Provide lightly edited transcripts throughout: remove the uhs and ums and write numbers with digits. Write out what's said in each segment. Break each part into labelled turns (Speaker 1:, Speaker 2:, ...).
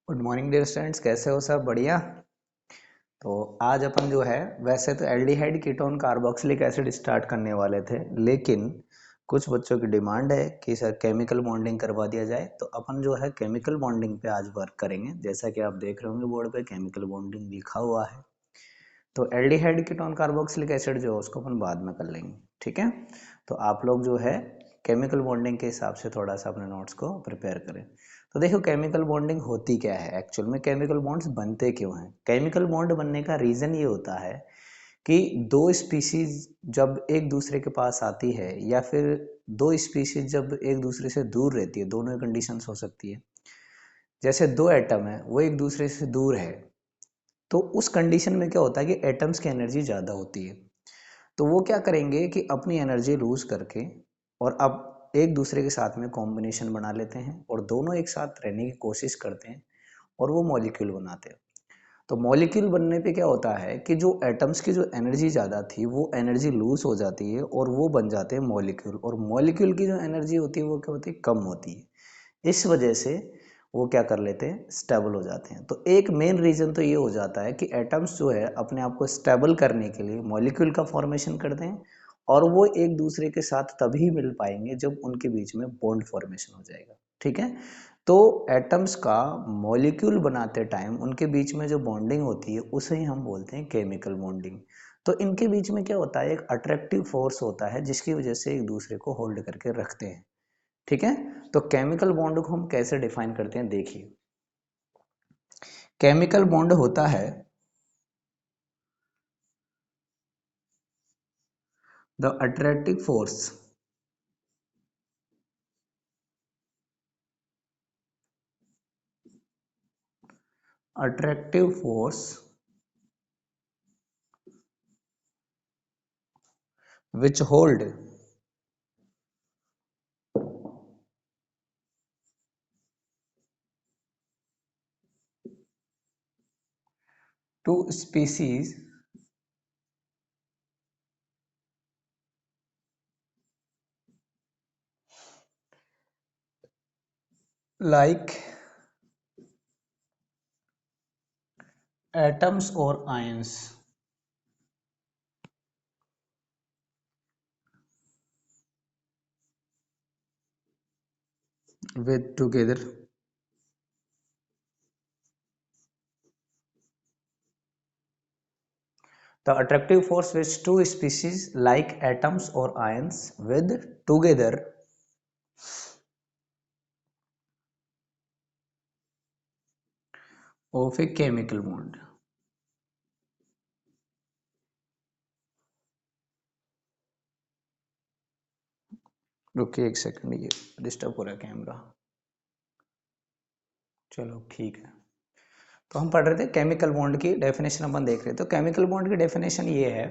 Speaker 1: Good morning dear students, कैसे हो? सब बढ़िया। तो आज अपन जो है वैसे तो aldehyde ketone carboxylic acid start करने वाले थे, लेकिन कुछ बच्चों की डिमांड है कि सर केमिकल बॉन्डिंग करवा दिया जाए, तो अपन जो है केमिकल बॉन्डिंग पे आज वर्क करेंगे। जैसा कि आप देख रहे होंगे बोर्ड पे केमिकल बॉन्डिंग लिखा हुआ है। तो एल्डिहाइड कीटोन कार्बोक्सिलिक एसिड जो है उसको अपन बाद में कर लेंगे, ठीक है। तो आप लोग जो है केमिकल बॉन्डिंग के हिसाब से थोड़ा सा अपने नोट्स को प्रिपेयर करें। तो देखो केमिकल बॉन्डिंग होती क्या है, एक्चुअल में केमिकल बॉन्ड्स बनते क्यों हैं। केमिकल बॉन्ड बनने का रीज़न ये होता है कि दो स्पीशीज जब एक दूसरे के पास आती है, या फिर दो स्पीशीज जब एक दूसरे से दूर रहती है, दोनों कंडीशंस हो सकती है। जैसे दो एटम है, वो एक दूसरे से दूर है, तो उस कंडीशन में क्या होता है कि एटम्स की एनर्जी ज़्यादा होती है। तो वो क्या करेंगे कि अपनी एनर्जी लूज करके और अब एक दूसरे के साथ में कॉम्बिनेशन बना लेते हैं और दोनों एक साथ रहने की कोशिश करते हैं और वो मॉलिक्यूल बनाते हैं। तो मॉलिक्यूल बनने पे क्या होता है कि जो एटम्स की जो एनर्जी ज़्यादा थी वो एनर्जी लूज हो जाती है और वो बन जाते हैं मॉलिक्यूल, और मॉलिक्यूल की जो एनर्जी होती है वो क्या होती है, कम होती है। इस वजह से वो क्या कर लेते हैं, स्टेबल हो जाते हैं। तो एक मेन रीज़न तो ये हो जाता है कि एटम्स जो है अपने आप को स्टेबल करने के लिए मॉलिक्यूल का फॉर्मेशन करते हैं, और वो एक दूसरे के साथ तभी मिल पाएंगे जब उनके बीच में बॉन्ड फॉर्मेशन हो जाएगा, ठीक है। तो एटम्स का मॉलिक्यूल बनाते टाइम उनके बीच में जो बॉन्डिंग होती है उसे ही हम बोलते हैं केमिकल बॉन्डिंग। तो इनके बीच में क्या होता है, एक अट्रैक्टिव फोर्स होता है जिसकी वजह से एक दूसरे को होल्ड करके रखते हैं, ठीक है। तो केमिकल बॉन्ड को हम कैसे डिफाइन करते हैं, देखिए। केमिकल बॉन्ड होता है the attractive force which hold two species like atoms और ions with together the attractive force which two species like atoms or ions with together of a chemical bond। रुकिए एक second, ये disturb हो रहा है camera. चलो ठीक है। तो हम पढ़ रहे थे केमिकल बॉन्ड की डेफिनेशन, अपन देख रहे थे। तो केमिकल बॉन्ड की डेफिनेशन ये है,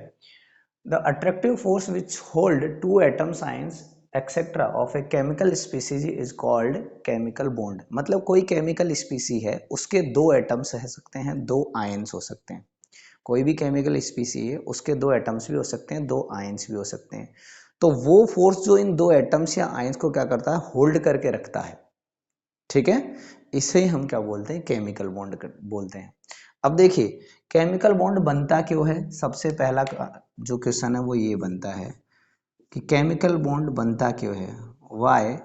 Speaker 1: the attractive force which hold two atoms ions etcetera of a chemical species is called chemical bond. मतलब कोई केमिकल स्पीसी है, उसके दो एटम्स रह सकते हैं, दो आयंस हो सकते हैं। कोई भी केमिकल स्पीसी है, उसके दो एटम्स भी हो सकते हैं, दो आयंस भी हो सकते हैं। तो वो फोर्स जो इन दो एटम्स या आयंस को क्या करता है, होल्ड करके रखता है, ठीक है। इसे हम क्या बोलते हैं, केमिकल बॉन्ड बोलते हैं। अब देखिए केमिकल बॉन्ड बनता क्यों है। सबसे पहला जो क्वेश्चन है वो ये बनता है कि केमिकल बॉन्ड बनता क्यों है। Why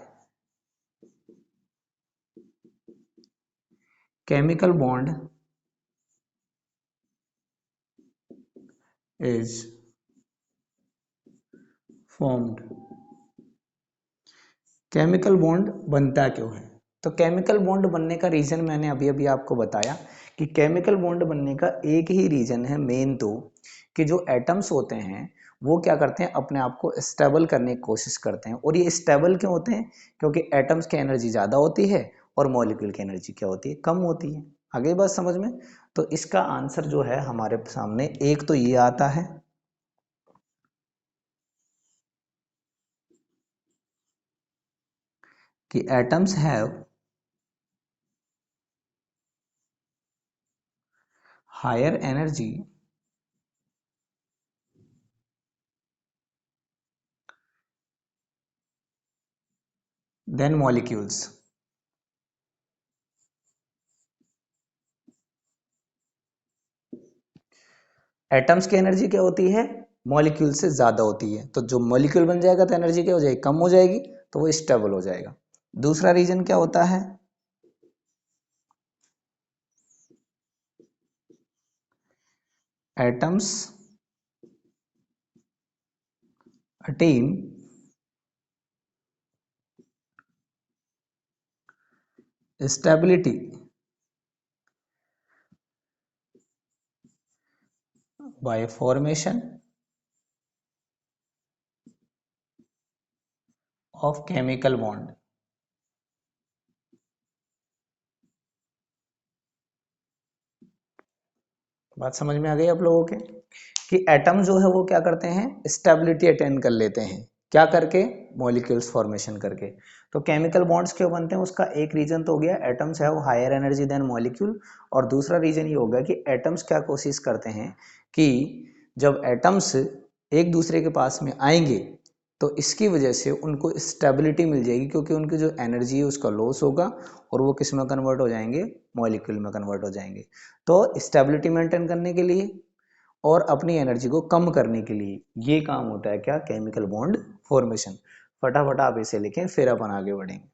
Speaker 1: chemical bond is formed. Chemical bond बनता क्यों है। तो केमिकल बॉन्ड बनने का रीजन मैंने अभी अभी आपको बताया कि केमिकल बॉन्ड बनने का एक ही रीजन है मेन, तो कि जो एटम्स होते हैं वो क्या करते हैं, अपने आप को स्टेबल करने की कोशिश करते हैं। और ये स्टेबल क्यों होते हैं, क्योंकि एटम्स की एनर्जी ज़्यादा होती है और मॉलिक्यूल की एनर्जी क्या होती है, कम होती है। आगे बात समझ में। तो इसका आंसर जो है हमारे सामने एक तो ये आता है कि atoms have higher energy than molecules. Atoms की एनर्जी क्या होती है, मॉलिक्यूल से ज्यादा होती है, तो जो मॉलिक्यूल बन जाएगा तो एनर्जी क्या हो जाएगी, कम हो जाएगी, तो वो स्टेबल हो जाएगा। दूसरा रीजन क्या होता है, atoms attain stability by formation of chemical bond. बात समझ में आ गई आप लोगों के, कि एटम जो है वो क्या करते हैं, स्टेबिलिटी अटेन कर लेते हैं, क्या करके, मॉलिक्यूल्स फॉर्मेशन करके। तो केमिकल बॉन्ड्स क्यों बनते हैं, उसका एक रीजन तो हो गया एटम्स है वो हायर एनर्जी देन मॉलिक्यूल, और दूसरा रीजन ये होगा कि एटम्स क्या कोशिश करते हैं कि जब एटम्स एक दूसरे के पास में आएंगे तो इसकी वजह से उनको स्टेबिलिटी मिल जाएगी, क्योंकि उनकी जो एनर्जी है उसका लॉस होगा और वो किस में कन्वर्ट हो जाएंगे, मॉलिक्यूल में कन्वर्ट हो जाएंगे। तो स्टेबिलिटी मेंटेन करने के लिए और अपनी एनर्जी को कम करने के लिए ये काम होता है क्या, केमिकल बॉन्ड फॉर्मेशन। फटाफट आप इसे लिखें फिर अपन आगे बढ़ेंगे।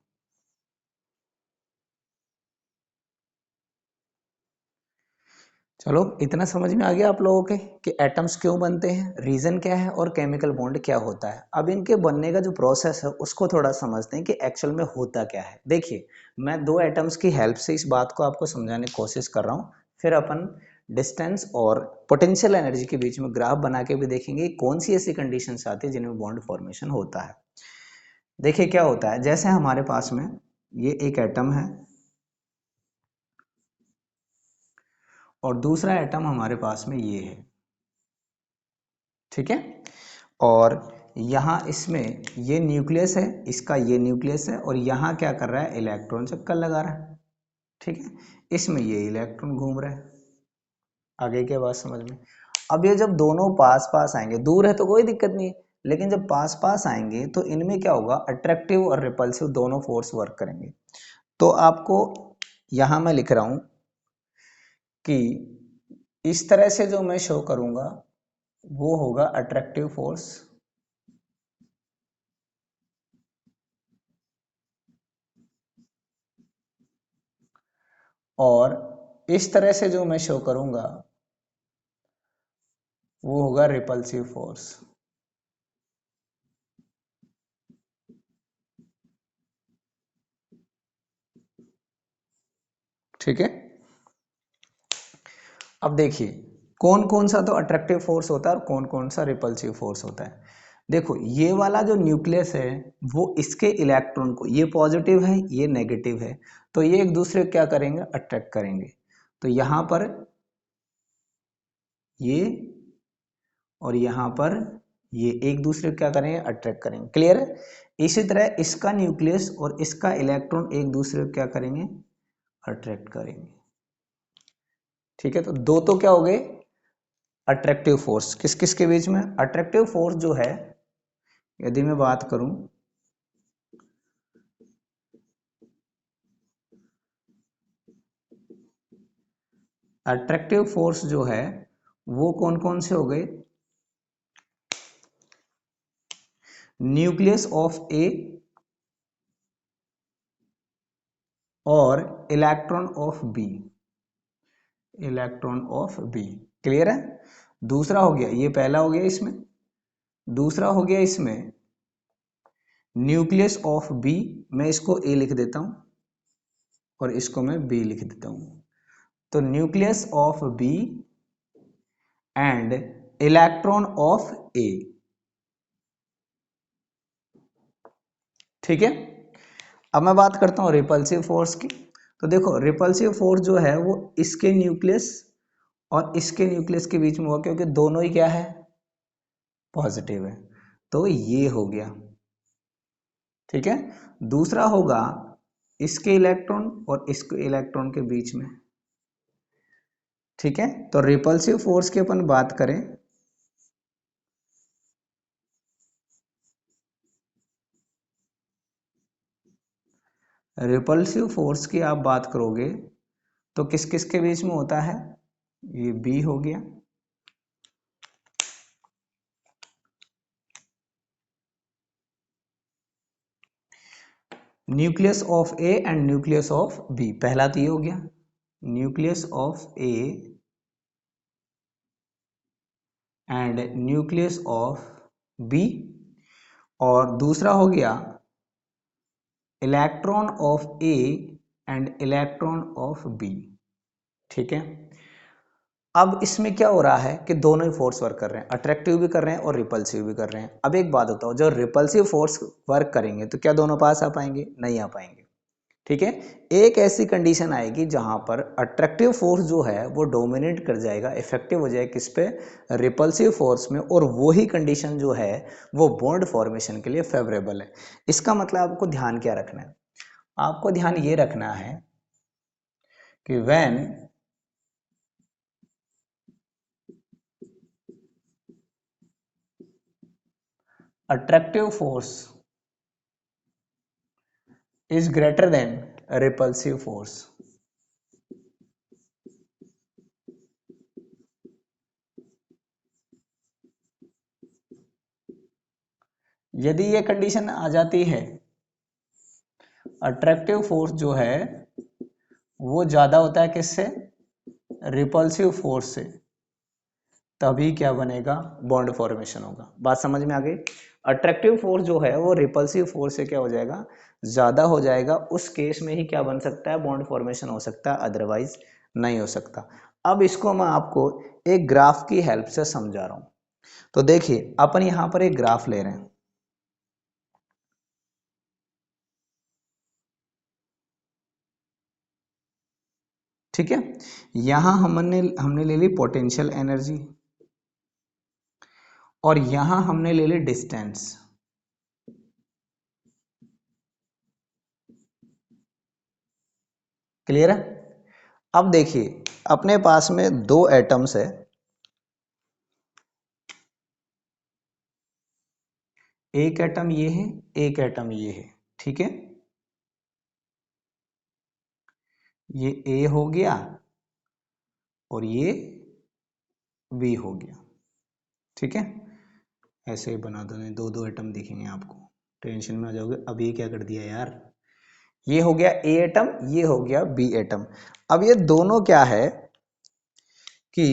Speaker 1: चलो इतना समझ में आ गया आप लोगों के कि एटम्स क्यों बनते हैं, रीजन क्या है और केमिकल बॉन्ड क्या होता है। अब इनके बनने का जो प्रोसेस है उसको थोड़ा समझते हैं कि एक्चुअल में होता क्या है। देखिए मैं दो एटम्स की हेल्प से इस बात को आपको समझाने की कोशिश कर रहा हूँ, फिर अपन डिस्टेंस और पोटेंशियल एनर्जी के बीच में ग्राफ बना के भी देखेंगे कौन सी ऐसी कंडीशंस आती है जिनमें बॉन्ड फॉर्मेशन होता है। देखिए क्या होता है, जैसे हमारे पास में ये एक एटम है और दूसरा एटम हमारे पास में ये है, ठीक है, और यहाँ इसमें ये न्यूक्लियस है, इसका ये न्यूक्लियस है और यहाँ क्या कर रहा है, इलेक्ट्रॉन चक्कर लगा रहा है, ठीक है, इसमें ये इलेक्ट्रॉन घूम रहा है। आगे की बात समझ में। अब ये जब दोनों पास पास आएंगे, दूर है तो कोई दिक्कत नहीं है, लेकिन जब पास पास आएंगे तो इनमें क्या होगा, अट्रैक्टिव और रिपल्सिव दोनों फोर्स वर्क करेंगे। तो आपको यहाँ मैं लिख रहा हूँ कि इस तरह से जो मैं शो करूंगा वो होगा अट्रैक्टिव फोर्स, और इस तरह से जो मैं शो करूंगा वो होगा रिपल्सिव फोर्स। ठीक है, अब देखिए कौन कौन सा तो अट्रैक्टिव फोर्स होता है और कौन कौन सा रिपल्सिव फोर्स होता है। देखो ये वाला जो न्यूक्लियस है वो इसके इलेक्ट्रॉन को, ये पॉजिटिव है ये नेगेटिव है, तो ये एक दूसरे को क्या करेंगे, अट्रैक्ट करेंगे। तो यहां पर ये और यहाँ पर ये एक दूसरे को क्या करेंगे, अट्रैक्ट करेंगे। क्लियर है। इसी तरह इसका न्यूक्लियस और इसका इलेक्ट्रॉन एक दूसरे को क्या करेंगे, अट्रैक्ट करेंगे। ठीक है, तो दो तो क्या हो गए, अट्रैक्टिव फोर्स। किस किस के बीच में, अट्रैक्टिव फोर्स जो है, यदि मैं बात करूं, अट्रैक्टिव फोर्स जो है वो कौन कौन से हो गए, न्यूक्लियस ऑफ ए और electron of B, electron of B. Clear है। दूसरा हो गया, ये पहला हो गया इसमें, दूसरा हो गया इसमें न्यूक्लियस ऑफ बी, मैं इसको ए लिख देता हूं और इसको मैं बी लिख देता हूं। तो nucleus of B and electron of A. ठीक है, अब मैं बात करता हूं रिपल्सिव फोर्स की। तो देखो रिपल्सिव फोर्स जो है वो इसके न्यूक्लियस और इसके न्यूक्लियस के बीच में हुआ, क्योंकि दोनों ही क्या है, पॉजिटिव है, तो ये हो गया। ठीक है, दूसरा होगा इसके इलेक्ट्रॉन और इसके इलेक्ट्रॉन के बीच में। ठीक है, तो रिपल्सिव फोर्स की अपन बात करें, रिपल्सिव फोर्स की आप बात करोगे तो किस किस के बीच में होता है, ये बी हो गया nucleus of A and nucleus of B, पहला तो ये हो गया nucleus of A and nucleus of B, और दूसरा हो गया electron of A and electron of B. ठीक है, अब इसमें क्या हो रहा है कि दोनों ही फोर्स वर्क कर रहे हैं, अट्रैक्टिव भी कर रहे हैं और रिपल्सिव भी कर रहे हैं। अब एक बात बताओ, जब रिपल्सिव फोर्स वर्क करेंगे तो क्या दोनों पास आ पाएंगे? नहीं आ पाएंगे। ठीक है, एक ऐसी कंडीशन आएगी जहां पर अट्रैक्टिव फोर्स जो है वो डोमिनेट कर जाएगा, इफेक्टिव हो जाएगा किस पे? रिपल्सिव फोर्स में, और वही कंडीशन जो है वो बॉन्ड फॉर्मेशन के लिए फेवरेबल है। इसका मतलब आपको ध्यान क्या रखना है? आपको ध्यान ये रखना है कि when attractive force is greater than a repulsive force, यदि ये कंडीशन आ जाती है, अट्रैक्टिव फोर्स जो है वो ज्यादा होता है किससे? रिपल्सिव फोर्स से, तभी क्या बनेगा? बॉन्ड फॉर्मेशन होगा। बात समझ में आ गई? अट्रैक्टिव फोर्स जो है वो रिपल्सिव फोर्स से क्या हो जाएगा? ज्यादा हो जाएगा। उस केस में ही क्या बन सकता है? बॉन्ड फॉर्मेशन हो सकता है, अदरवाइज नहीं हो सकता। अब इसको मैं आपको एक ग्राफ की हेल्प से समझा रहा हूं। तो देखिए, अपन यहां पर एक ग्राफ ले रहे हैं। ठीक है, यहां हमने ले ली पोटेंशियल एनर्जी, और यहां हमने ले ली डिस्टेंस। क्लियर है? अब देखिए, अपने पास में दो एटम्स है, एक एटम ये है, एक एटम ये है। ठीक है, ये ए हो गया और ये बी हो गया। ठीक है, ऐसे ही बना दो, नहीं दो दो एटम दिखेंगे आपको, टेंशन में आ जाओगे। अब ये क्या कर दिया यार, ये हो गया ए एटम, ये हो गया बी एटम। अब ये दोनों क्या है कि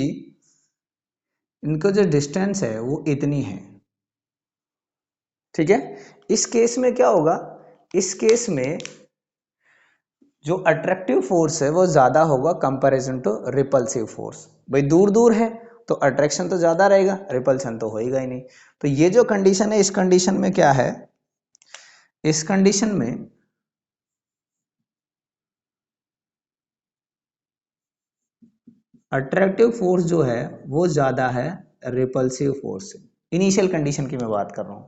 Speaker 1: इनका जो डिस्टेंस है वो इतनी है। ठीक है, इस केस में क्या होगा? इस केस में जो अट्रैक्टिव फोर्स है वो ज्यादा होगा कंपैरिजन टू रिपल्सिव फोर्स। भाई दूर दूर है तो अट्रैक्शन तो ज्यादा रहेगा, रिपल्शन तो होएगा ही नहीं। तो ये जो कंडीशन है, इस कंडीशन में क्या है? इस कंडीशन में अट्रैक्टिव फोर्स जो है वो ज्यादा है रिपल्सिव फोर्स से। इनिशियल कंडीशन की मैं बात कर रहा हूं।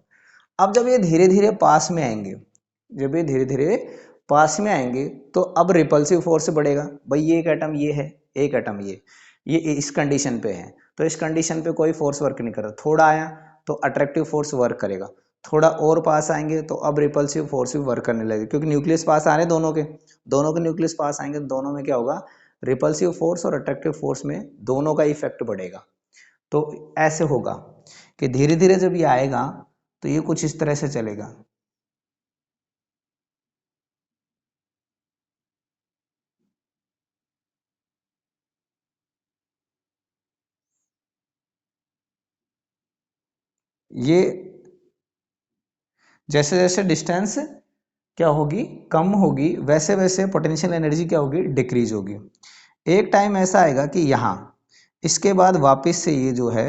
Speaker 1: अब जब ये धीरे धीरे पास में आएंगे, जब ये धीरे धीरे पास में आएंगे तो अब रिपल्सिव फोर्स बढ़ेगा। भाई ये एक एटम ये है, एक एटम ये इस कंडीशन पे है, तो इस कंडीशन पे कोई फोर्स वर्क नहीं कर रहा। थोड़ा आया तो अट्रैक्टिव फोर्स वर्क करेगा, थोड़ा और पास आएंगे तो अब रिपल्सिव फोर्स भी वर्क करने लगेगा, क्योंकि न्यूक्लियस पास आ रहे हैं दोनों के न्यूक्लियस पास आएंगे तो दोनों में क्या होगा? रिपल्सिव फोर्स और अट्रैक्टिव फोर्स में दोनों का इफेक्ट बढ़ेगा। तो ऐसे होगा कि धीरे धीरे जब ये आएगा तो ये कुछ इस तरह से चलेगा। ये जैसे जैसे डिस्टेंस क्या होगी? कम होगी, वैसे वैसे पोटेंशियल एनर्जी क्या होगी? डिक्रीज होगी। एक टाइम ऐसा आएगा कि यहाँ इसके बाद वापस से ये जो है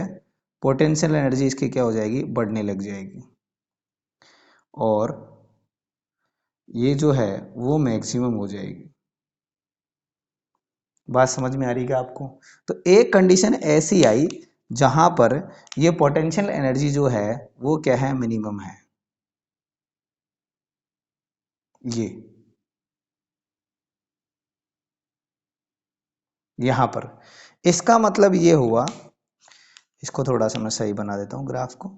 Speaker 1: पोटेंशियल एनर्जी इसकी क्या हो जाएगी? बढ़ने लग जाएगी, और ये जो है वो मैक्सिमम हो जाएगी। बात समझ में आ रही है क्या आपको? तो एक कंडीशन ऐसी आई जहां पर ये पोटेंशियल एनर्जी जो है वो क्या है? मिनिमम है। ये यहां पर इसका मतलब ये हुआ, इसको थोड़ा सा मैं सही बना देता हूं ग्राफ को।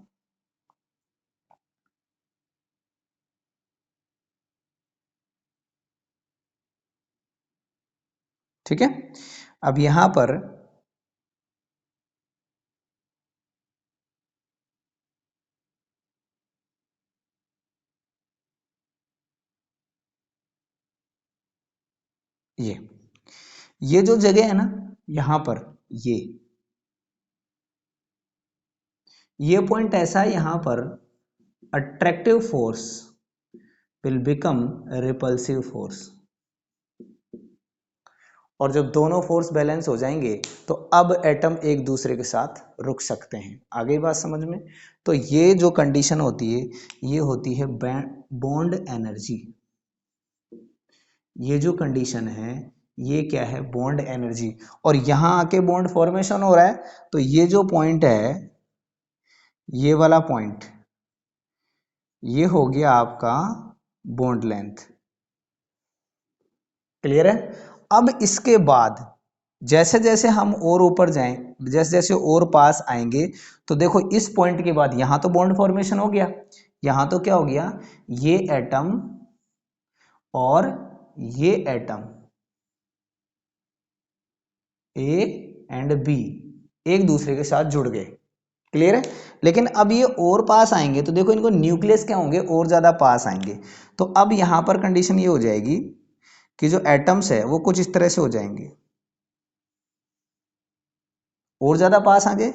Speaker 1: ठीक है, अब यहां पर ये जो जगह है ना यहां पर, ये पॉइंट ऐसा है, यहां पर attractive force will become repulsive force, और जब दोनों फोर्स बैलेंस हो जाएंगे तो अब एटम एक दूसरे के साथ रुक सकते हैं। आगे बात समझ में? तो ये जो कंडीशन होती है ये होती है बॉन्ड एनर्जी। ये जो कंडीशन है ये क्या है? Bond energy. और यहां आके बॉन्ड फॉर्मेशन हो रहा है, तो ये जो पॉइंट है, ये वाला पॉइंट, ये हो गया आपका बॉन्ड लेंथ। क्लियर है? अब इसके बाद जैसे जैसे हम और ऊपर जाएं, जैसे जैसे और पास आएंगे, तो देखो इस पॉइंट के बाद यहां तो बॉन्ड फॉर्मेशन हो गया, यहां तो क्या हो गया, ये एटम और ये एटम ए एंड बी एक दूसरे के साथ जुड़ गए। क्लियर है? लेकिन अब ये और पास आएंगे तो देखो इनको न्यूक्लियस क्या होंगे, और ज्यादा पास आएंगे। तो अब यहां पर कंडीशन ये हो जाएगी कि जो एटम्स है वो कुछ इस तरह से हो जाएंगे, और ज्यादा पास आ गए।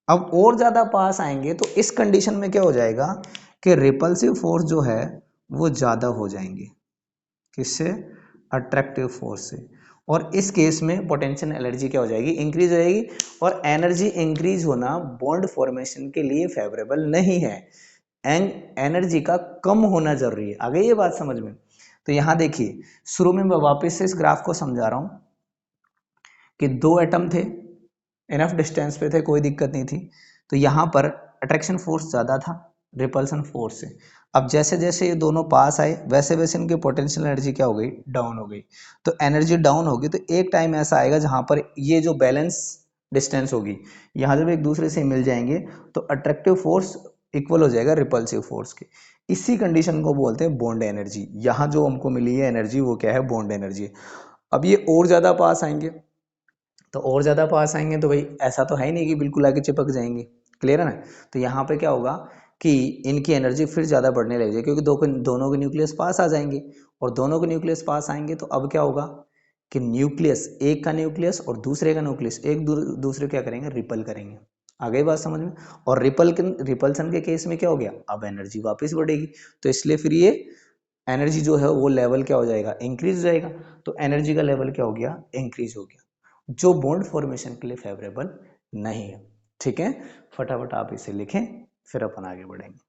Speaker 1: अब और ज्यादा पास आएंगे तो इस कंडीशन में क्या हो जाएगा कि रिपल्सिव फोर्स जो है वो ज्यादा हो जाएंगे। किससे? अट्रैक्टिव फोर्स से। और इस केस में पोटेंशियल एनर्जी क्या हो जाएगी? इंक्रीज हो जाएगी। और एनर्जी इंक्रीज होना बॉन्ड फॉर्मेशन के लिए फेवरेबल नहीं है, एनर्जी का कम होना जरूरी है। आ गई ये बात समझ में? तो यहां देखिए, शुरू में मैं वापस से इस ग्राफ को समझा रहा हूं कि दो एटम थे, इनफ डिस्टेंस पे थे, कोई दिक्कत नहीं थी। तो यहाँ पर अट्रैक्शन फोर्स ज़्यादा था रिपल्सन फोर्स से। अब जैसे जैसे ये दोनों पास आए वैसे वैसे इनकी पोटेंशियल एनर्जी क्या हो गई? डाउन हो गई। तो एनर्जी डाउन होगी तो एक टाइम ऐसा आएगा जहाँ पर ये जो बैलेंस डिस्टेंस होगी, यहाँ जब एक दूसरे से मिल जाएंगे तो अट्रैक्टिव फोर्स इक्वल हो जाएगा रिपल्सिव फोर्स के। इसी कंडीशन को बोलते हैं बॉन्ड एनर्जी। यहाँ जो हमको मिली है एनर्जी वो क्या है? Bond energy. अब ये और ज़्यादा पास आएंगे, तो और ज़्यादा पास आएंगे तो भाई ऐसा तो है ही नहीं कि बिल्कुल आगे चिपक जाएंगे। क्लियर है ना? तो यहाँ पे क्या होगा कि इनकी एनर्जी फिर ज़्यादा बढ़ने लग जाएगी, क्योंकि दोनों के न्यूक्लियस पास आ जाएंगे। और दोनों के न्यूक्लियस पास आएंगे तो अब क्या होगा कि न्यूक्लियस, एक का न्यूक्लियस और दूसरे का न्यूक्लियस एक दूसरे क्या करेंगे? रिपल करेंगे। आ गई बात समझ में? और रिपल्सन के केस में क्या हो गया? अब एनर्जी वापस बढ़ेगी, तो इसलिए फिर ये एनर्जी जो है वो लेवल क्या हो जाएगा? इंक्रीज हो जाएगा। तो एनर्जी का लेवल क्या हो गया? इंक्रीज हो गया, जो बॉन्ड फॉर्मेशन के लिए फेवरेबल नहीं है। ठीक है, फटाफट आप इसे लिखें, फिर अपन आगे बढ़ेंगे।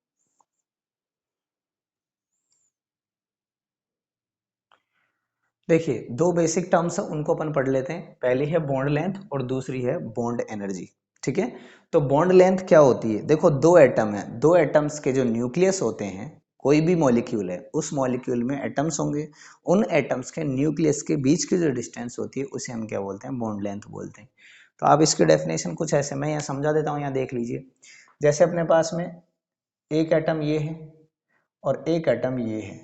Speaker 1: देखिए, दो बेसिक टर्म्स है उनको अपन पढ़ लेते हैं। पहली है बॉन्ड लेंथ और दूसरी है बॉन्ड एनर्जी। ठीक है, तो बॉन्ड लेंथ क्या होती है? देखो दो एटम है, दो एटम्स के जो न्यूक्लियस होते हैं, कोई भी मॉलिक्यूल है उस मॉलिक्यूल में एटम्स होंगे, उन एटम्स के न्यूक्लियस के बीच की जो डिस्टेंस होती है उसे हम क्या बोलते हैं? बॉन्ड लेंथ बोलते हैं। तो आप इसकी डेफिनेशन कुछ ऐसे, मैं यहाँ समझा देता हूँ, यहाँ देख लीजिए। जैसे अपने पास में एक एटम ये है और एक एटम ये है,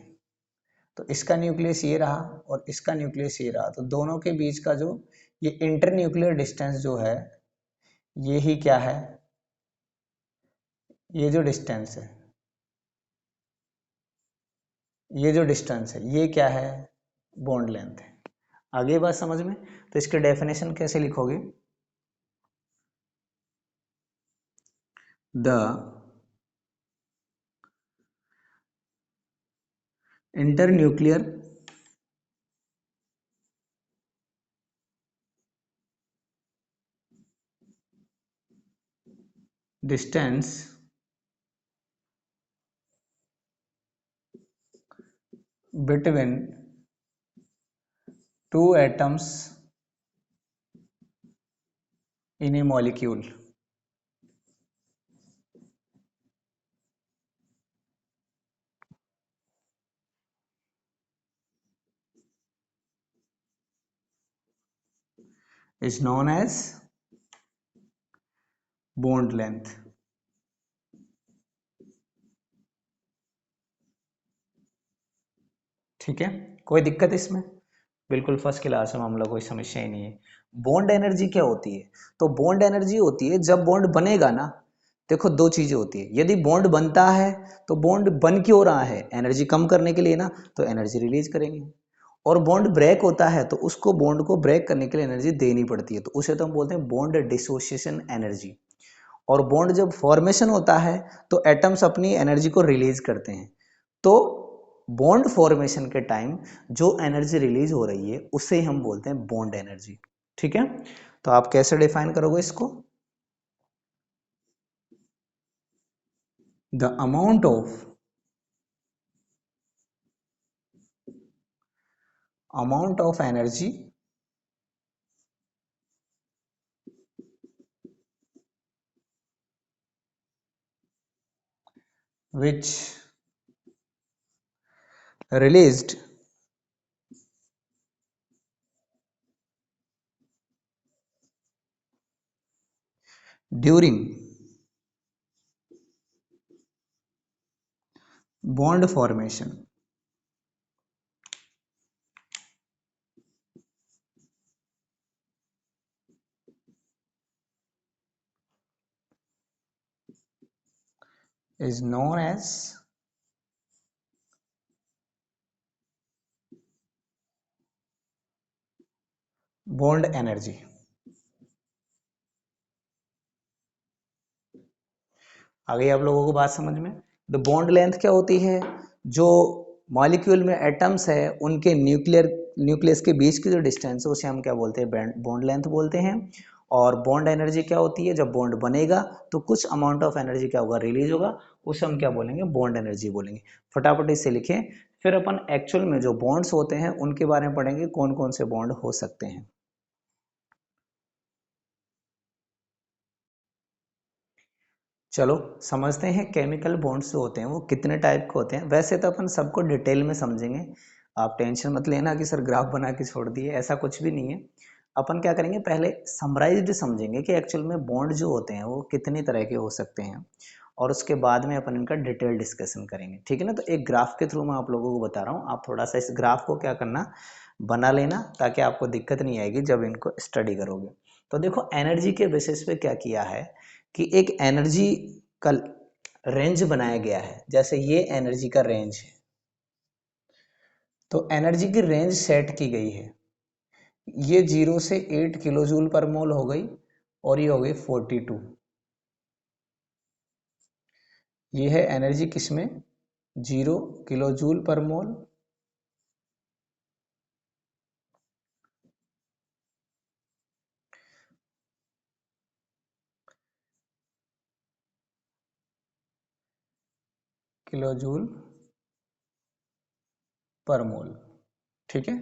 Speaker 1: तो इसका न्यूक्लियस ये रहा और इसका न्यूक्लियस ये रहा, तो दोनों के बीच का जो ये इंटर न्यूक्लियर डिस्टेंस जो है, ये ही क्या है? ये जो डिस्टेंस है, ये जो डिस्टेंस है ये क्या है? बॉन्ड लेंथ है। आगे बात समझ में? तो इसके डेफिनेशन कैसे लिखोगे? The internuclear distance between two atoms in a molecule is known as bond length. ठीक है, कोई दिक्कत इसमें? बिल्कुल फर्स्ट क्लास है मामला, कोई समस्या ही नहीं है। बॉन्ड एनर्जी क्या होती है? तो बॉन्ड एनर्जी होती है जब बॉन्ड बनेगा ना, देखो दो चीजें होती है। यदि बॉन्ड बनता है तो बॉन्ड बन क्यों रहा है? एनर्जी कम करने के लिए ना, तो एनर्जी रिलीज करेंगे। और बॉन्ड ब्रेक होता है तो उसको बॉन्ड को ब्रेक करने के लिए एनर्जी देनी पड़ती है, तो उसे तो हम बोलते हैं बॉन्ड डिसोसिएशन एनर्जी। और बॉन्ड जब फॉर्मेशन होता है तो एटम्स अपनी एनर्जी को रिलीज करते हैं। तो बॉन्ड फॉर्मेशन के टाइम जो एनर्जी रिलीज हो रही है उसे हम बोलते हैं बॉन्ड एनर्जी। ठीक है, तो आप कैसे डिफाइन करोगे इसको? The amount of energy which released during bond formation is known as bond energy। आ गई आप लोगों को बात समझ में? द बॉन्ड लेंथ क्या होती है? जो मॉलिक्यूल में एटम्स है उनके न्यूक्लियस के बीच की जो डिस्टेंस है उसे हम क्या बोलते हैं? बॉन्ड लेंथ बोलते हैं। और बॉन्ड एनर्जी क्या होती है? जब बॉन्ड बनेगा तो कुछ अमाउंट ऑफ एनर्जी क्या होगा? रिलीज होगा, उसे हम क्या बोलेंगे? बॉन्ड एनर्जी बोलेंगे। फटाफट इससे लिखें, फिर अपन एक्चुअल में जो बॉन्ड्स होते हैं उनके बारे में पढ़ेंगे, कौन कौन से बॉन्ड हो सकते हैं। चलो समझते हैं केमिकल बॉन्ड्स जो होते हैं वो कितने टाइप के होते हैं। वैसे तो अपन सबको डिटेल में समझेंगे, आप टेंशन मत लेना कि सर ग्राफ बना के छोड़ दिए, ऐसा कुछ भी नहीं है। अपन क्या करेंगे, पहले समराइज्ड समझेंगे कि एक्चुअल में बॉन्ड जो होते हैं वो कितने तरह के हो सकते हैं, और उसके बाद में अपन इनका डिटेल डिस्कशन करेंगे। ठीक है ना? तो एक ग्राफ के थ्रू मैं आप लोगों को बता रहा हूँ, आप थोड़ा सा इस ग्राफ को क्या करना, बना लेना, ताकि आपको दिक्कत नहीं आएगी जब इनको स्टडी करोगे। तो देखो एनर्जी के बेसिस पे क्या किया है कि एक एनर्जी का रेंज बनाया गया है। जैसे ये एनर्जी का रेंज है, तो एनर्जी की रेंज सेट की गई है। ये 0 से 8 किलो जूल पर मोल हो गई, और ये हो गई 42। ये है एनर्जी किसमें? 0 किलो जूल पर मोल, किलो जूल पर मोल। ठीक है,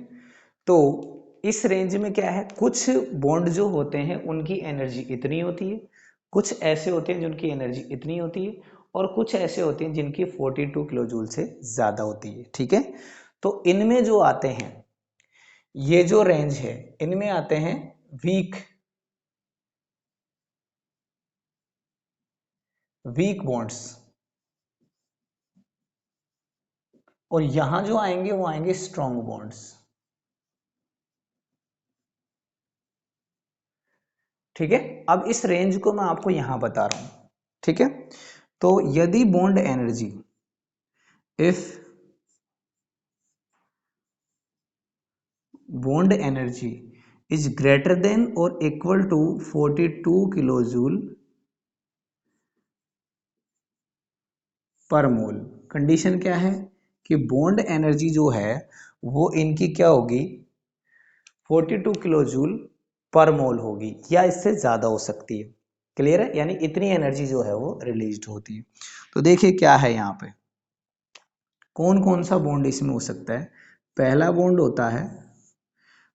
Speaker 1: तो इस रेंज में क्या है, कुछ बॉन्ड जो होते हैं उनकी एनर्जी इतनी होती है, कुछ ऐसे होते हैं जिनकी एनर्जी इतनी होती है, और कुछ ऐसे होते हैं जिनकी 42 किलो जूल से ज्यादा होती है। ठीक है, तो इनमें जो आते हैं, ये जो रेंज है इनमें आते हैं वीक वीक बॉन्ड्स, और यहां जो आएंगे वो आएंगे स्ट्रॉन्ग बॉन्ड्स। ठीक है, अब इस रेंज को मैं आपको यहां बता रहा हूं। ठीक है, तो यदि bond energy, if bond energy is greater than or equal to 42 kilojoule पर मोल, कंडीशन क्या है कि बॉन्ड एनर्जी जो है वो इनकी क्या होगी? 42 किलोजूल पर मोल होगी, या इससे ज्यादा हो सकती है। क्लियर है? यानी इतनी एनर्जी जो है वो रिलीज होती है। तो देखिए क्या है यहाँ पे, कौन कौन सा बॉन्ड इसमें हो सकता है। पहला बॉन्ड होता है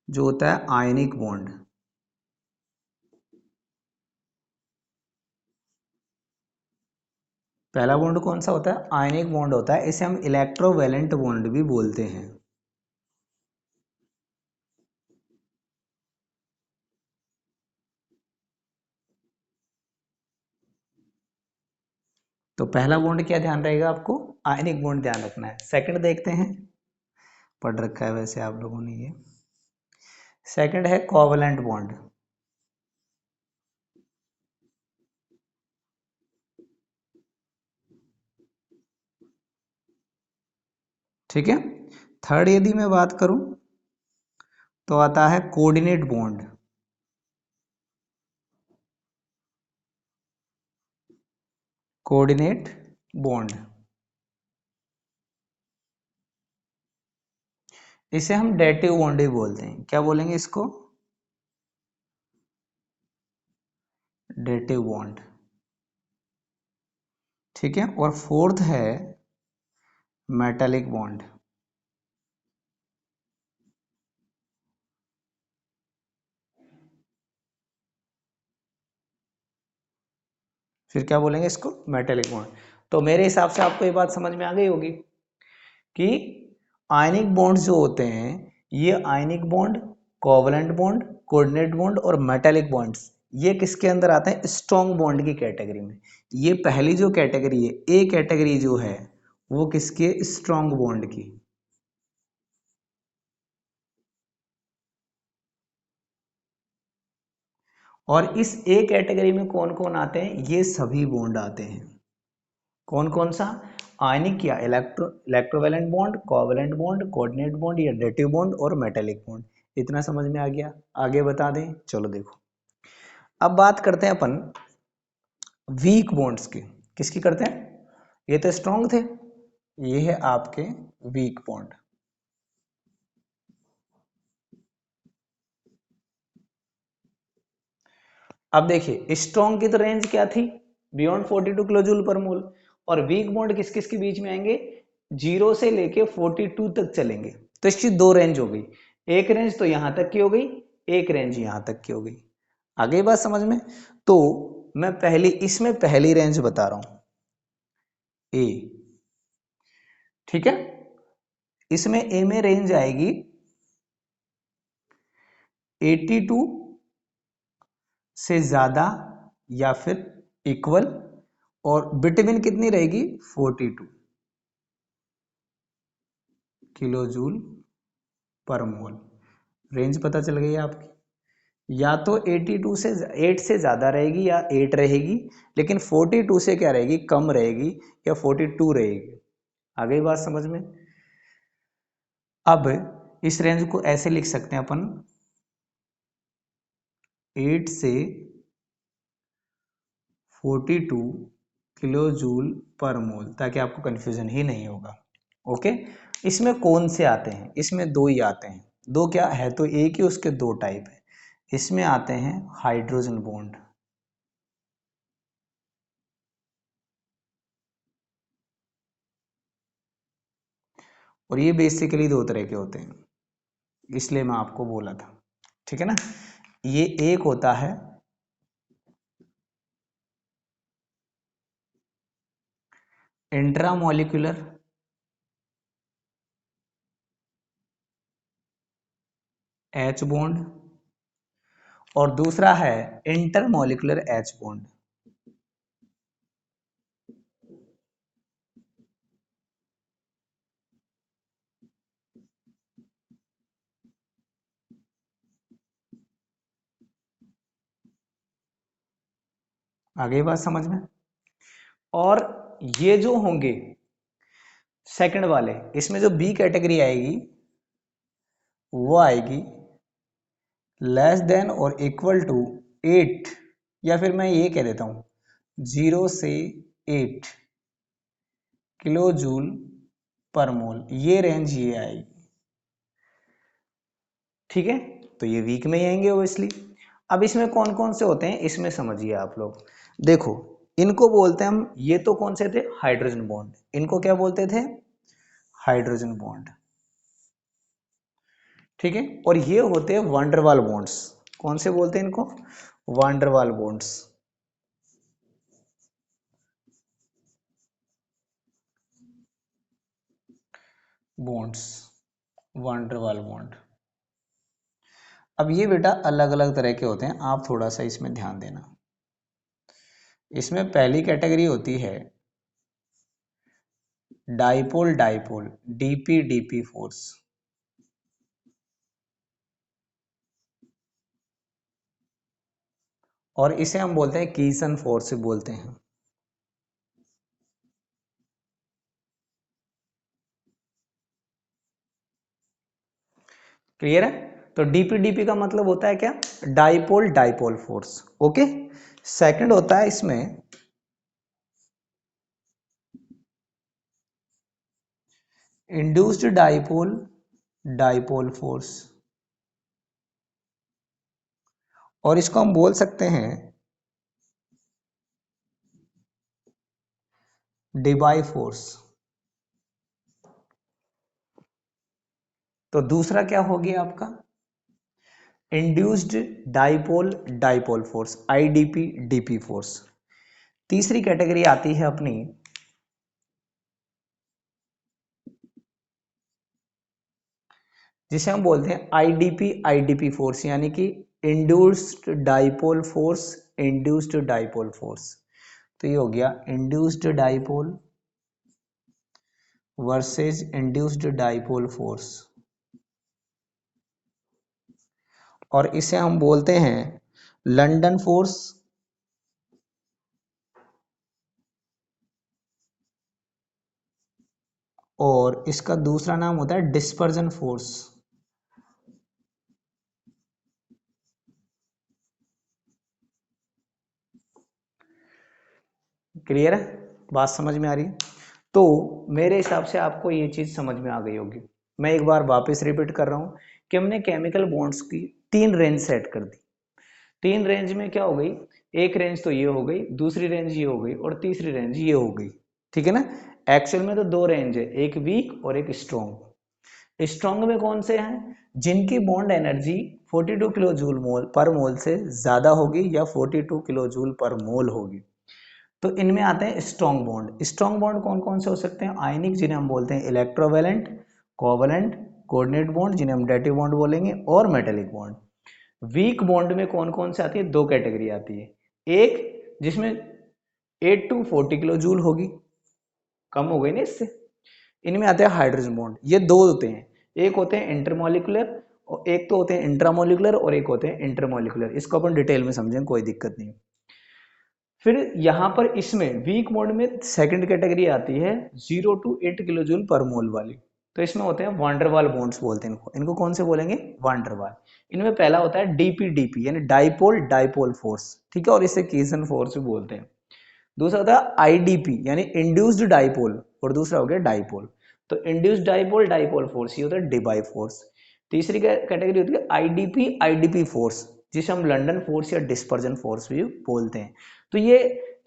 Speaker 1: जो होता है आयनिक बॉन्ड। पहला बॉन्ड कौन सा होता है? आयनिक बॉन्ड होता है, इसे हम इलेक्ट्रोवैलेंट बॉन्ड भी बोलते हैं। तो पहला बॉन्ड क्या ध्यान रहेगा आपको? आयनिक बॉन्ड ध्यान रखना है। सेकंड देखते हैं, पढ़ रखा है वैसे आप लोगों ने ये। सेकंड है कोवलेंट बॉन्ड। ठीक है, थर्ड यदि मैं बात करूं तो आता है कोऑर्डिनेट बॉन्ड। कोऑर्डिनेट बॉन्ड, इसे हम डेटिव बॉन्ड ही बोलते हैं। क्या बोलेंगे इसको? Dative bond. ठीक है। और फोर्थ है मेटालिक बॉन्ड। फिर क्या बोलेंगे इसको? Metallic bond. तो मेरे हिसाब से आपको ये बात समझ में आ गई होगी कि आयनिक बॉन्ड जो होते हैं, ये ionic bond, covalent bond, coordinate bond और मेटालिक बॉन्ड्स, ये किसके अंदर आते हैं? स्ट्रॉन्ग बॉन्ड की कैटेगरी में। ये पहली जो कैटेगरी है, ए कैटेगरी जो है, वो किसके? स्ट्रॉन्ग बॉन्ड की। और इस ए कैटेगरी में कौन कौन आते हैं? ये सभी बॉन्ड आते हैं। कौन कौन सा? आयनिक या electrovalent bond, covalent bond, coordinate bond या डेटिव बॉन्ड और मेटालिक बॉन्ड। इतना समझ में आ गया? आगे बता दें? चलो देखो, अब बात करते हैं अपन वीक बॉन्ड्स की। किसकी करते हैं? ये तो स्ट्रॉन्ग थे, ये है आपके वीक बॉन्ड। अब देखिए, स्ट्रॉन्ग की तो रेंज क्या थी? बियॉन्ड 42 किलो जूल पर मोल। और वीक बॉन्ड किस किस के बीच में आएंगे? 0 से लेके 42 तक चलेंगे। तो इसकी दो रेंज हो गई। एक रेंज तो यहां तक की हो गई, एक रेंज यहां तक की हो गई। आगे बात समझ में? तो मैं पहली, इसमें पहली रेंज बता रहा हूं, ए। ठीक है। इसमें ए में रेंज आएगी 82 से ज्यादा या फिर इक्वल, और बिटवीन कितनी रहेगी? 42 किलो जूल पर मोल। रेंज पता चल गई है आपकी? या तो 82 से 8 से ज्यादा रहेगी या 8 रहेगी, लेकिन 42 से क्या रहेगी? कम रहेगी या 42 रहेगी। आ गई बात समझ में? अब इस रेंज को ऐसे लिख सकते हैं अपन, 8 से 42 किलो जूल पर मोल, ताकि आपको कंफ्यूजन ही नहीं होगा। ओके। इसमें कौन से आते हैं? इसमें दो ही आते हैं। दो क्या है? तो एक ही, उसके दो टाइप है। इसमें आते हैं हाइड्रोजन बॉन्ड, और ये बेसिकली दो तरह के होते हैं, इसलिए मैं आपको बोला था। ठीक है ना? ये एक होता है इंट्रामोलिकुलर एच बॉन्ड, और दूसरा है इंटरमोलिकुलर एच बॉन्ड। आगे बात समझ में? और ये जो होंगे सेकंड वाले, इसमें जो बी कैटेगरी आएगी, वो आएगी लेस देन और इक्वल टू 8, या फिर मैं ये कह देता हूं 0 से 8 किलो जूल पर मोल। ये रेंज ये आएगी। ठीक है। तो ये वीक में ही आएंगे ओब्वियसली। अब इसमें कौन कौन से होते हैं, इसमें समझिए आप लोग। देखो, इनको बोलते हैं हम, ये तो कौन से थे? Hydrogen bond. इनको क्या बोलते थे? Hydrogen bond. ठीक है। और ये होते हैं वांडरवाल बॉन्ड्स। कौन से बोलते हैं इनको? Van der Waal bonds. Bonds, van der Waal bond. अब ये बेटा अलग अलग तरह के होते हैं, आप थोड़ा सा इसमें ध्यान देना। इसमें पहली कैटेगरी होती है dipole dipole, DP DP force. और इसे हम बोलते हैं कीसन फोर्स बोलते हैं। क्लियर है? तो डीपी का मतलब होता है क्या, dipole dipole force. Okay, second होता है इसमें इंड्यूस्ड डाइपोल डाइपोल फोर्स, और इसको हम बोल सकते हैं डिबाई फोर्स। तो दूसरा क्या हो गया आपका, induced dipole dipole force, IDP DP force. तीसरी कैटेगरी आती है अपनी जिसे हम बोलते हैं आईडीपी आईडीपी फोर्स, यानी कि induced dipole force, induced dipole force. तो ये हो गया induced dipole versus induced dipole force, और इसे हम बोलते हैं लंदन फोर्स और इसका दूसरा नाम होता है डिस्पर्जन फोर्स। क्लियर है, बात समझ में आ रही है? तो मेरे हिसाब से आपको ये चीज समझ में आ गई होगी। मैं एक बार वापस रिपीट कर रहा हूं कि हमने केमिकल बॉन्ड्स की तीन रेंज सेट कर दी। तीन रेंज में क्या हो गई, एक रेंज तो ये हो गई, दूसरी रेंज ये हो गई और तीसरी रेंज ये हो गई। ठीक है ना, एक्चुअल में तो दो रेंज है, एक वीक और एक स्ट्रॉन्ग। स्ट्रॉन्ग में कौन से हैं, जिनकी bond energy 42 kilo joule mole पर मोल से ज्यादा होगी या 42 किलो जूल पर मोल होगी। तो इनमें आते हैं स्ट्रॉन्ग बॉन्ड। स्ट्रॉन्ग बॉन्ड कौन कौन से हो सकते हैं, आयनिक जिन्हें हम बोलते हैं इलेक्ट्रोवेलेंट, कोवेलेंट, कोऑर्डिनेट बॉन्ड जिन्हें हम डेटिव बॉन्ड बोलेंगे, और मेटेलिक बॉन्ड। वीक बॉन्ड में कौन कौन से आती है, दो कैटेगरी आती है। एक जिसमें 8 टू 40 किलो जूल होगी, कम हो गई ना इससे। इनमें आते हैं हाइड्रोजन बॉन्ड, ये दो होते हैं, एक होते हैं इंटरमोलिकुलर और एक तो होते हैं इंट्रामोलिकुलर और एक होते हैं इंटरमोलिकुलर। इसको अपन डिटेल में समझें, कोई दिक्कत नहीं। फिर यहां पर इसमें वीक मोड में सेकंड कैटेगरी आती है 0 टू 8 किलो जूल पर मोल वाली। तो इसमें होते हैं वांडरवाल बॉन्ड्स बोलते हैं इनको। इनको कौन से बोलेंगे, वांडरवाल। इनमें पहला होता है डीपी यानी डाइपोल डाइपोल फोर्स, ठीक है, और इसे कीसन फोर्स भी बोलते हैं। दूसरा होता है आईडीपी यानी इंड्यूस्ड डाइपोल, और दूसरा हो गया डाइपोल। तो इंड्यूस्ड डाइपोल डाइपोल फोर्स ये होता है डिबाई फोर्स। तीसरी कैटेगरी होती है आईडीपी आईडीपी फोर्स, जिसे हम लंदन फोर्स या डिस्पर्जन फोर्स भी बोलते हैं। तो ये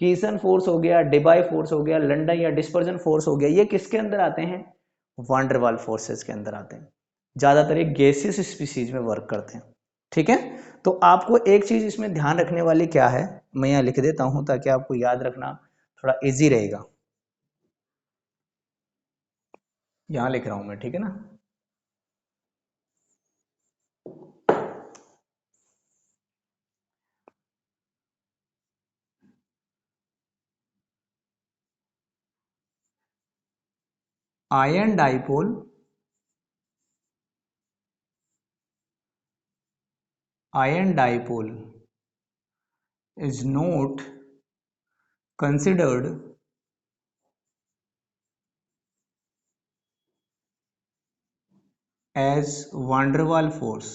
Speaker 1: कीसन फोर्स हो गया, डिबाई फोर्स हो गया, लंदन या डिस्पर्जन फोर्स हो गया, ये किसके अंदर आते हैं, वांडरवाल फोर्सेस के अंदर आते हैं। ज्यादातर एक गैसियस स्पीसीज में वर्क करते हैं। ठीक है, तो आपको एक चीज इसमें ध्यान रखने वाली क्या है, मैं यहाँ लिख देता हूं ताकि आपको याद रखना थोड़ा इजी रहेगा। यहाँ लिख रहा हूं मैं, ठीक है ना। Ion dipole iron dipole is not considered as van der Waal force।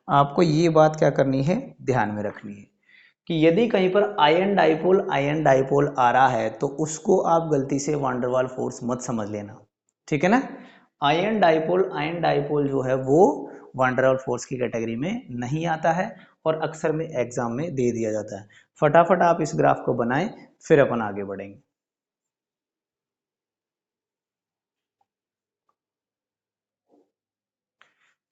Speaker 1: आपको ये बात क्या करनी है, ध्यान में रखनी है कि यदि कहीं पर आयन डाइपोल आ रहा है तो उसको आप गलती से वांडरवाल फोर्स मत समझ लेना। ठीक है ना, आयन डाइपोल जो है वो वांडरवाल फोर्स की कैटेगरी में नहीं आता है और अक्सर में एग्जाम में दे दिया जाता है। फटाफट आप इस ग्राफ को बनाएं, फिर अपन आगे बढ़ेंगे।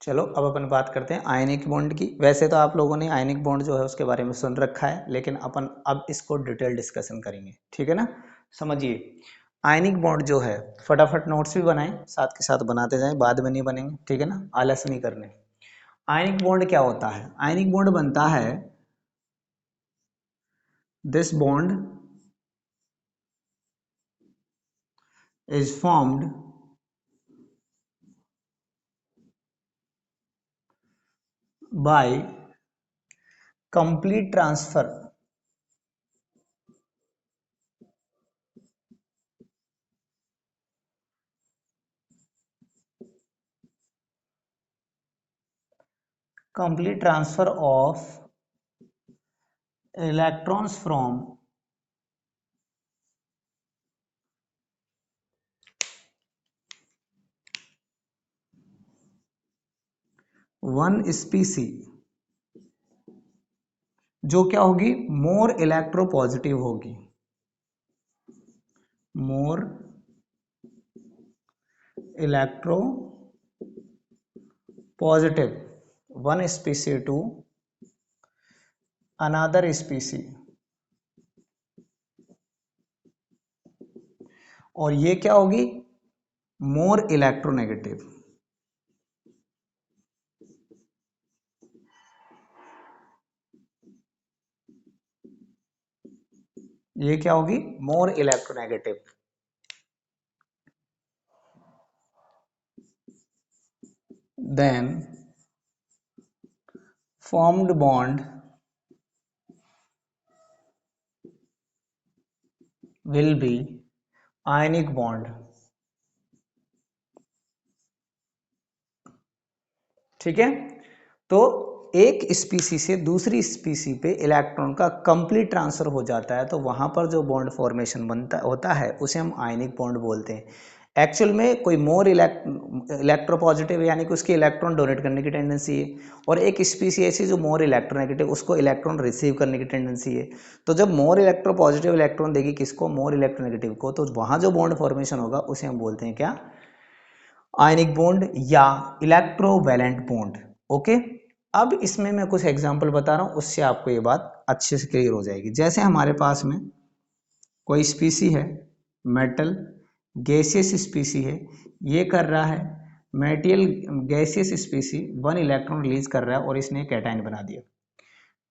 Speaker 1: चलो अब अपन बात करते हैं आयनिक बॉन्ड की। वैसे तो आप लोगों ने आयनिक बॉन्ड जो है उसके बारे में सुन रखा है, लेकिन अपन अब इसको डिटेल डिस्कशन करेंगे। ठीक है ना, समझिए। आयनिक बॉन्ड जो है, फटाफट नोट्स भी बनाएं, साथ के साथ बनाते जाएं, बाद में नहीं बनेंगे, ठीक है ना, आलस नहीं करने। आयनिक बॉन्ड क्या होता है, आयनिक बॉन्ड बनता है this bond is formed by complete transfer complete transfer of electrons from one species जो क्या होगी, मोर इलेक्ट्रोपॉजिटिव होगी, more electropositive one species to another species, और ये क्या होगी, मोर इलेक्ट्रोनेगेटिव। ये क्या होगी, more electronegative. Then formed bond will be ionic bond। ठीक है, तो एक स्पीसी से दूसरी स्पीसी पे इलेक्ट्रॉन का कंप्लीट ट्रांसफर हो जाता है, तो वहां पर जो बॉन्ड फॉर्मेशन बनता होता है उसे हम आयनिक बॉन्ड बोलते हैं। एक्चुअल में कोई मोर इलेक्ट्रोपॉजिटिव यानी कि उसकी इलेक्ट्रॉन डोनेट करने की टेंडेंसी है, और एक स्पीसी ऐसी जो मोर इलेक्ट्रोनेगेटिव उसको इलेक्ट्रॉन रिसीव करने की टेंडेंसी है। तो जब मोर इलेक्ट्रोपॉजिटिव इलेक्ट्रॉन देगी किसको, मोर इलेक्ट्रोनेगेटिव को, तो वहां जो बॉन्ड फॉर्मेशन होगा उसे हम बोलते हैं क्या, आयनिक बॉन्ड या इलेक्ट्रोवैलेंट बॉन्ड। ओके, अब इसमें मैं कुछ एग्जांपल बता रहा हूं, उससे आपको ये बात अच्छे से क्लियर हो जाएगी। जैसे हमारे पास में कोई स्पीसी है, मेटल गैसियस स्पीसी है, ये कर रहा है material gaseous स्पीसी, one electron release कर रहा है और इसने कैटायन बना दिया।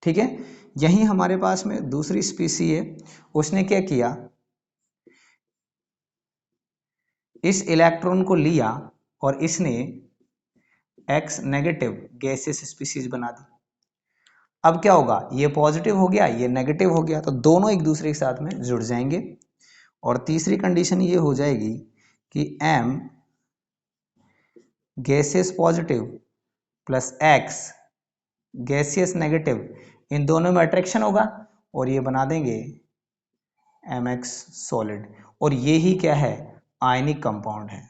Speaker 1: ठीक है, यहीं हमारे पास में दूसरी स्पीसी है, उसने क्या किया, इस इलेक्ट्रॉन को लिया और इसने एक्स नेगेटिव गैसियस स्पीसीज बना दी। अब क्या होगा, ये पॉजिटिव हो गया, ये नेगेटिव हो गया, तो दोनों एक दूसरे के साथ में जुड़ जाएंगे। और तीसरी कंडीशन ये हो जाएगी कि M gaseous positive plus X gaseous negative, इन दोनों में अट्रैक्शन होगा और ये बना देंगे एम एक्स सॉलिड, और ये ही क्या है, आयनिक कंपाउंड है।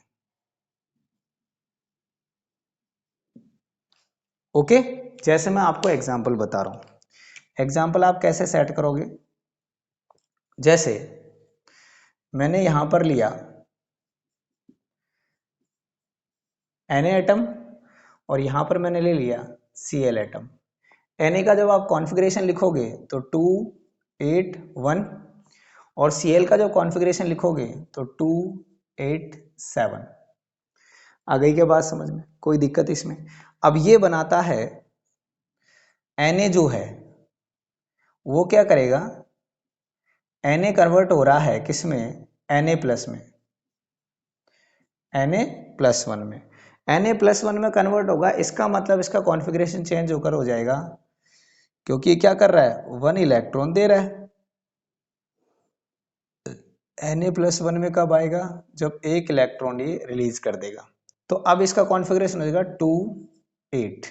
Speaker 1: ओके, जैसे मैं आपको एग्जांपल बता रहा हूं, एग्जांपल आप कैसे सेट करोगे, जैसे मैंने यहां पर लिया Na एटम और यहां पर मैंने ले लिया Cl एटम। Na का जब आप कॉन्फ़िगरेशन लिखोगे तो 2 8 1, और Cl का जब कॉन्फ़िगरेशन लिखोगे तो 2 8 7। आ गई क्या बात समझ में, कोई दिक्कत इसमें। अब ये बनाता है Na जो है वो क्या करेगा, Na कन्वर्ट हो रहा है किसमें, Na प्लस में, Na+1 में, Na+1 में कन्वर्ट होगा, इसका मतलब इसका कॉन्फ़िगरेशन चेंज होकर हो जाएगा, क्योंकि क्या कर रहा है, 1 इलेक्ट्रॉन दे रहा है। Na+1 में कब आएगा, जब एक इलेक्ट्रॉन ये रिलीज कर देगा। तो अब इसका कॉन्फ़िगरेशन हो जाएगा 2 8,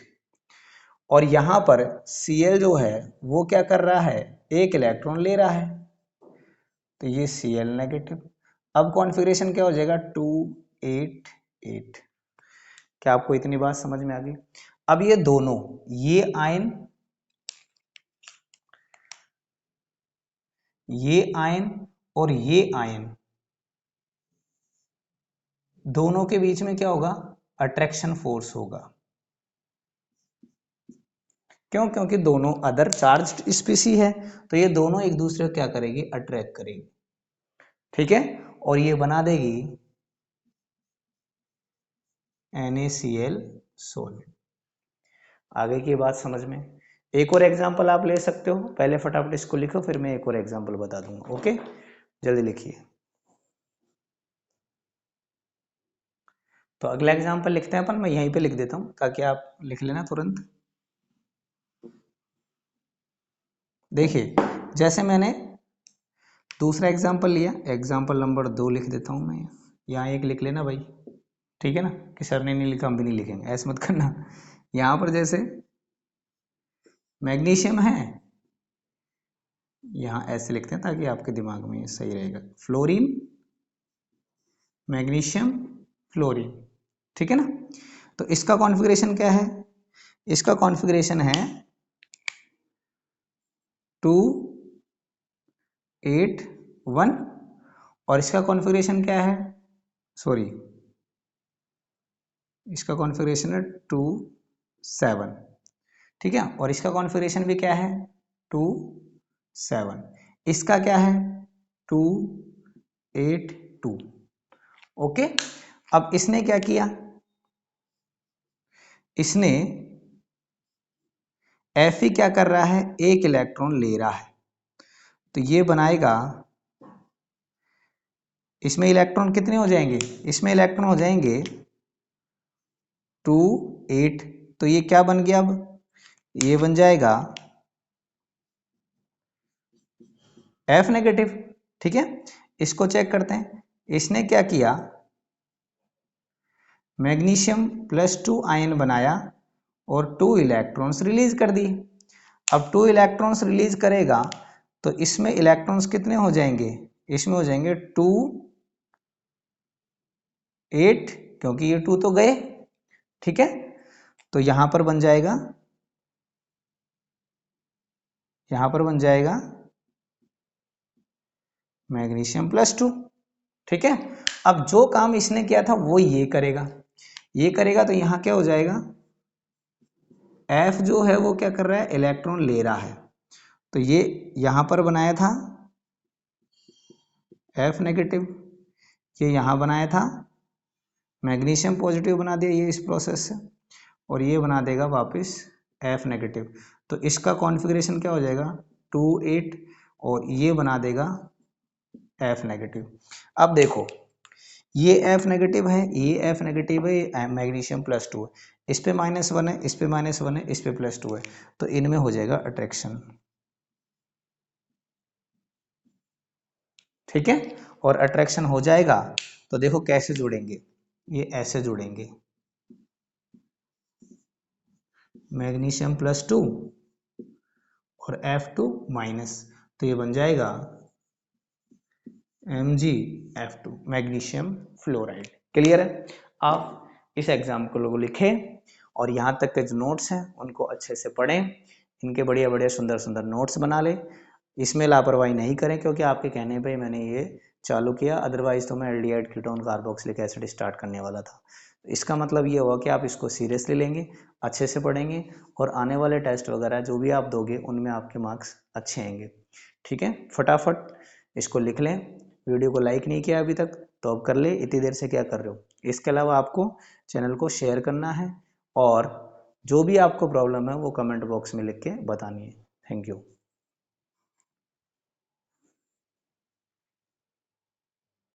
Speaker 1: और यहां पर Cl जो है वो क्या कर रहा है, एक इलेक्ट्रॉन ले रहा है, तो ये Cl नेगेटिव। अब कॉन्फ़िगरेशन क्या हो जाएगा, 2 8 8। क्या आपको इतनी बात समझ में आ गई। अब ये दोनों, ये आयन, ये आयन और ये आयन, दोनों के बीच में क्या होगा, अट्रैक्शन फोर्स होगा। क्यों, क्योंकि दोनों अदर चार्ज्ड स्पीसी है, तो ये दोनों एक दूसरे को क्या करेगी, अट्रैक्ट करेगी। ठीक है, और ये बना देगी NaCl सॉलिड। आगे की बात समझ में। एक और एग्जांपल आप ले सकते हो, पहले फटाफट इसको लिखो फिर मैं एक और एग्जांपल बता दूंगा। ओके, जल्दी लिखिए। तो अगला एग्जांपल लिखते हैं अपन, मैं यहीं पे लिख देता हूं ताकि आप लिख लेना तुरंत। देखिए, जैसे मैंने दूसरा एग्जांपल लिया, एग्जांपल नंबर 2 लिख देता हूं मैं, यहाँ एक लिख लेना भाई, ठीक है ना, कि सर ने नहीं लिखा हम भी नहीं लिखेंगे, ऐसा मत करना। यहाँ पर जैसे मैग्नीशियम है, यहाँ ऐसे लिखते हैं ताकि आपके दिमाग में सही रहेगा, फ्लोरीन, मैग्नीशियम, फ्लोरीन, ठीक है ना। तो इसका कॉन्फ़िगरेशन क्या है, इसका कॉन्फ़िगरेशन है 2 8 1 और इसका कॉन्फ़िगरेशन क्या है, सॉरी इसका कॉन्फ़िगरेशन है 2 7, ठीक है। और इसका कॉन्फ़िगरेशन भी क्या है 2 7, इसका क्या है 2 8 2। ओके, अब इसने क्या किया, इसने Fe क्या कर रहा है, एक इलेक्ट्रॉन ले रहा है, तो ये बनाएगा, इसमें इलेक्ट्रॉन कितने हो जाएंगे, इसमें इलेक्ट्रॉन हो जाएंगे 2 8, तो ये क्या बन गया, अब ये बन जाएगा F नेगेटिव, ठीक है। इसको चेक करते हैं, इसने क्या किया, मैग्नीशियम +2 आयन बनाया और 2 इलेक्ट्रॉन्स रिलीज कर दिए। अब 2 इलेक्ट्रॉन्स रिलीज करेगा तो इसमें इलेक्ट्रॉन्स कितने हो जाएंगे, इसमें हो जाएंगे 2 8, क्योंकि ये 2 तो गए, ठीक है। तो यहां पर बन जाएगा, यहां पर बन जाएगा मैग्नीशियम +2, ठीक है। अब जो काम इसने किया था वो ये करेगा, ये करेगा, तो यहां क्या हो जाएगा, F जो है वो क्या कर रहा है, इलेक्ट्रॉन ले रहा है, तो ये यहां पर बनाया था F नेगेटिव, ये यहां बनाया था मैग्नीशियम पॉजिटिव, बना दिया ये इस प्रोसेस से, और ये बना देगा वापस F नेगेटिव, तो इसका कॉन्फ़िगरेशन क्या हो जाएगा 2 8 और ये बना देगा F नेगेटिव। अब देखो ये F नेगेटिव है, ये F नेगेटिव है, ये मैग्नीशियम +2 है, इस पे -1 है, इस पे -1 है, इस पे +2 है, तो इनमें हो जाएगा अट्रैक्शन, ठीक है। और अट्रैक्शन हो जाएगा तो देखो कैसे जुड़ेंगे, ये ऐसे जुड़ेंगे, मैग्नीशियम +2 और F2 माइनस, तो ये बन जाएगा MgF2, मैग्नीशियम फ्लोराइड। क्लियर है, आप इस एग्जाम्पल को लिखें और यहाँ तक के जो नोट्स हैं उनको अच्छे से पढ़ें, इनके बढ़िया बढ़िया सुंदर सुंदर नोट्स बना लें, इसमें लापरवाही नहीं करें, क्योंकि आपके कहने पे मैंने ये चालू किया, अदरवाइज तो मैं aldehyde ketone carboxylic acid start करने वाला था। इसका मतलब ये हुआ कि आप इसको सीरियसली लेंगे, अच्छे से पढ़ेंगे और आने वाले टेस्ट वगैरह जो भी आप दोगे उनमें आपके मार्क्स अच्छे आएंगे, ठीक है। फटाफट इसको लिख लें, वीडियो को लाइक नहीं किया अभी तक तो अब कर ले, इतनी देर से क्या कर रहे हो। इसके अलावा आपको चैनल को शेयर करना है और जो भी आपको प्रॉब्लम है वो कमेंट बॉक्स में लिख के बतानी है। Thank you.